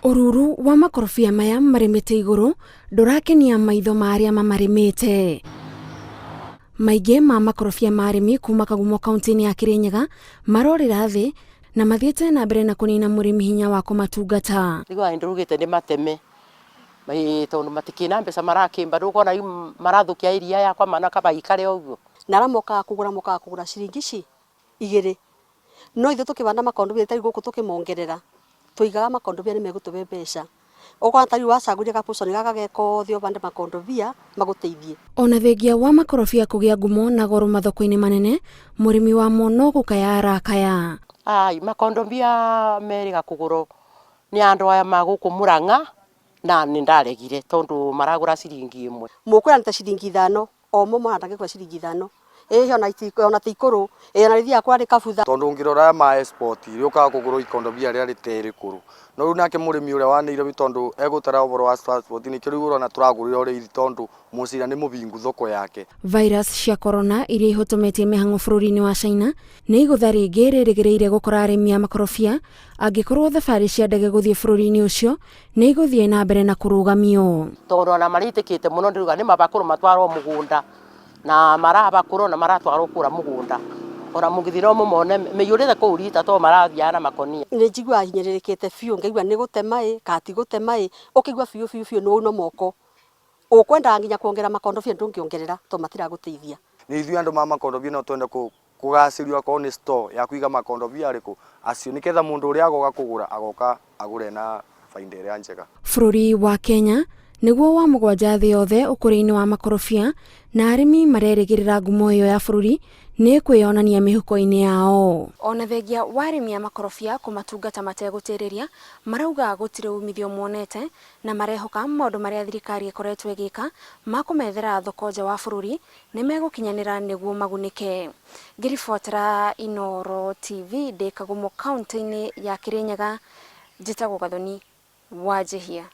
Ururu wa makorobia maya marĩmĩte igũrũ ndũrakenia maitho marĩa mamarĩmĩte. Maingĩ ma makorobia ma arĩmi kuma Kagumo kaunti-inĩ ya Kirinyaga marorĩra thĩ na mathiĩte na mbere na kũnina mũrĩmi hinya wa kũmatungata. Rĩu ndũrugĩte nĩ mateme tondũ matikĩna mbeca marakĩmba, ndũkona marathukia iria yakwa mana kaba ikare ũguo. Nara mokaga kũgũra ciringi ici 2. No ithuĩ tũkĩbanda makondobia tari gũkũ tũkĩmongerera, tũigaga makondobia nĩ megũtũbe mbeca. Okorwo tari wacagũria gapucani gaka gekothe ũbande makondobia magũteithie. Ona thengia wa makorobia kũgĩa ngumo na goro mathoko-inĩ manene, mũrĩmi wa mo no gũkaya arakaya. Makondobia merĩga kũgũrwo nĩ andũ aya magũkũ Murang'a na nĩ ndaregire tondũ maragũra ciringi 1. Mũkwĩra nĩ ta ciringi 5, o mo marandagĩkwa ciringi 5. Ona ti ikũrũ, ona rĩthiaga kwarĩ kabutha. Tondũ ngĩrora ma export rĩũkaga kũgũrwo ikondobia rĩrĩa rĩterĩ kũrũ. No rĩu nake mũrĩmi ũrĩa wa Nairobi tondũ egũtara ũboro wa transport nĩkĩo rĩu ũrona tũragũrĩra ũrĩa tondũ mũcira nĩ mũbingu thoko yake. Virus cia corona iria ihotometie mĩhang'o bũrũri-inĩ wa China nĩ igũtha rĩngĩ rĩrĩgĩrĩire gũkora arĩmi a makorobia angĩkorwo thabarĩ cia ndege gũthiĩ bũrũri-inĩ ũcio nĩ igũthiĩ na mbere na kũrũgamio. Tondũ ona marĩtĩkĩte mũno ndĩruga nĩ mabakũrũ matwarwo mũgũnda na marabakũrwo na maratwarwo kũra mũgũnda. Ona mũgithira mũmone mĩiyũrĩte kũu rita to marathiaga na makonia. Nĩ njiguaga hinyĩrĩrĩkĩte biũ, ngaigua nĩ gũtema kati gũtema ũkĩigua biũ no moko. Ũkwenda nginya kuongera makondobia ndũngĩongerera to matiragũteithia. Nĩ ithuĩ andũ ma makondobia no twende kũgacĩrio akorwo nĩ store ya kũiga makondobia arĩkũ acio nĩgetha mũndũ ũrĩa agoka kũgũra agoka agũre na bainda ĩrĩa njega. Bũrũri wa Kenya nĩguo wa mũgwanja thĩ yothe ũkũria-inĩ wa makorobia na arĩmi marerĩgĩrĩra ngumo ĩyo ya bũrũri nĩ kwĩyonania mĩhuko-inĩ yao. Ona thengia wa arĩmi a makorobia kũmatungata mategũtĩrĩria marauga gũtirĩ umithio monete na marehoka maũndũ marĩa thirikari ĩkoretwo ĩgĩka ma kũmethera thoko nja wa bũrũri nĩ megũkinyanĩra nĩguo magunĩke. Ngĩribotera Inooro TV ndĩ Kagumo kaunti-inĩ ya Kirinyaga, njĩtagwo Gathoni Wanjihia.